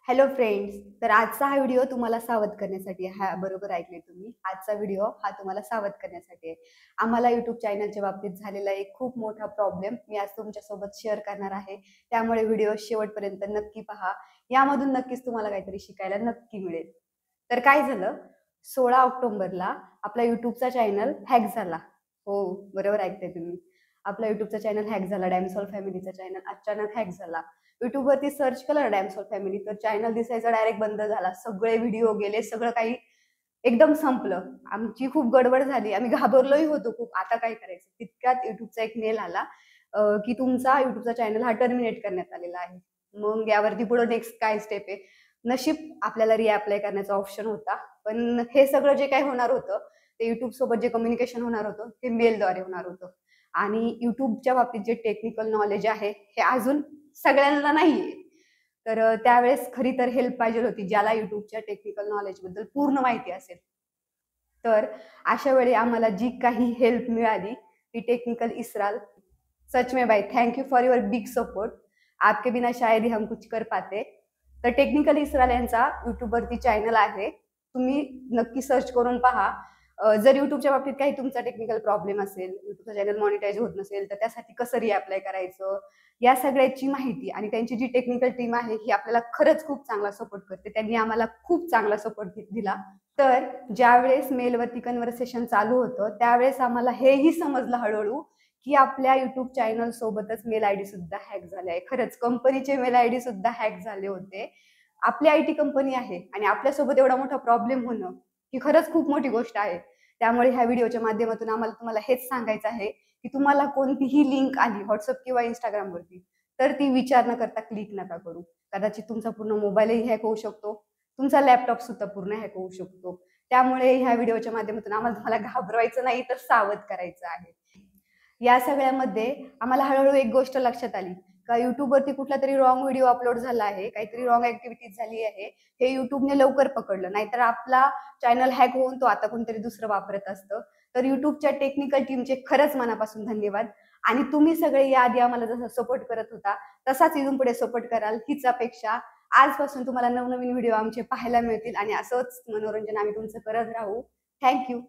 Hello friends. तर आजचा हा व्हिडिओ तुम्हाला सावध करण्यासाठी आहे. बरोबर ऐकले तुम्ही. आजचा व्हिडिओ हा तुम्हाला सावध करण्यासाठी आहे. आम्हाला YouTube चॅनलच्या बाबतीत झालेला एक खूप मोठा प्रॉब्लेम मी आज तुमच्यासोबत शेअर करणार आहे. त्यामुळे व्हिडिओ शेवटपर्यंत नक्की पहा. यामधून नक्कीच तुम्हाला काहीतरी शिकायला नक्की मिळेल. तर काय झालं, 16 ऑक्टोबरला आपला YouTubeचा चॅनल हॅक झाला. हो, बरोबर ऐकताय तुम्ही. आपला YouTubeचा चॅनल हॅक झाला. डॅमसॉल फॅमिलीचा चॅनल अचानक हॅक झाला. YouTube वरती सर्च केलं डॅमसॉल फॅमिली, तर चॅनल दिसायचा डायरेक्ट बंद झाला. सगळे व्हिडिओ गेले, सगळं काही एकदम संपलं. आमची खूप गडबड झाली. आम्ही घाबरलोही होतो खूप. आता काय करायचं? तितक्यात YouTubeचा एक मेल आला की तुमचा YouTubeचा चॅनल हा टर्मिनेट करण्यात आलेला आहे. मग यावरती पुढे नेक्स्ट काय स्टेप आहे? नशीब आपल्याला रिअप्लाय करण्याचा ऑप्शन होता. पण हे सगळं जे काही होणार होतं, ते YouTube सोबत जे कम्युनिकेशन होणार होतं, ते मेलद्वारे होणार होतं. आणि YouTubeच्या बाबतीत जे टेक्निकल नॉलेज आहे, हे अजून सगळ्यांना नाहीये. तर त्यावेळेस खरी तर हेल्प पाहिजे होती, ज्याला YouTubeच्या टेक्निकल नॉलेजबद्दल पूर्ण माहिती असेल. तर अशा वेळी आम्हाला जी काही हेल्प मिळाली ती टेक्निकल इस्राल. सच में भाई, thank you for your big support. आपके बिना शायद ही हम कुछ कर पाते. तर टेक्निकल इस्राल यांचा युट्यूबवरती चॅनल आहे. तुम्ही नक्की सर्च करून पहा. जर युट्यूबच्या बाबतीत काही तुमचा टेक्निकल प्रॉब्लेम असेल, युट्यूबचा चॅनल मॉनिटाईज होत नसेल, तर त्यासाठी कसं रिअप्लाय करायचं, या सगळ्याची माहिती आणि त्यांची जी टेक्निकल टीम आहे ही आपल्याला खरंच खूप चांगला सपोर्ट करते. त्यांनी आम्हाला खूप चांगला सपोर्ट दिला. तर ज्यावेळेस मेलवरती कन्व्हर्सेशन चालू होतं, त्यावेळेस आम्हाला हेही समजलं हळूहळू की आपल्या YouTube चॅनल सोबतच मेल आयडी सुद्धा हॅक झाले आहे. खरंच कंपनीचे मेल आयडी सुद्धा हॅक झाले होते. आपली आयटी कंपनी आहे आणि आपल्यासोबत एवढा मोठा प्रॉब्लेम होणं ही खरंच खूप मोठी गोष्ट आहे. त्यामुळे ह्या व्हिडिओच्या माध्यमातून आम्हाला तुम्हाला हेच सांगायचं आहे की तुम्हाला कोणतीही लिंक आली WhatsApp किंवा Instagramवरती, तर ती विचार न करता क्लिक नका करू. कदाचित तुमचा पूर्ण मोबाईलही हॅक होऊ शकतो, तुमचा लॅपटॉप सुद्धा पूर्ण हॅक होऊ शकतो. त्यामुळे ह्या व्हिडिओच्या माध्यमातून आम्हाला तुम्हाला घाबरवायचं नाही, तर सावध करायचं आहे. या सगळ्यामध्ये आम्हाला हळूहळू एक गोष्ट लक्षात आली का युट्यूबवरती कुठला तरी रॉंग व्हिडिओ अपलोड झाला आहे, काहीतरी रॉंग ऍक्टिव्हिटीज झाली आहे. हे युट्यूबने लवकर पकडलं, नाहीतर आपला चॅनल हॅक होऊन तो आता कोणतरी दुसरं वापरत असतं. तर युट्यूबच्या टेक्निकल टीमचे खरंच मनापासून धन्यवाद. आणि तुम्ही सगळे याआधी आम्हाला जसा सपोर्ट करत होता तसाच इथून पुढे सपोर्ट कराल हीच अपेक्षा. आजपासून तुम्हाला नवनवीन व्हिडिओ आमचे पाहायला मिळतील आणि असंच मनोरंजन आम्ही तुमचं करत राहू. थँक्यू.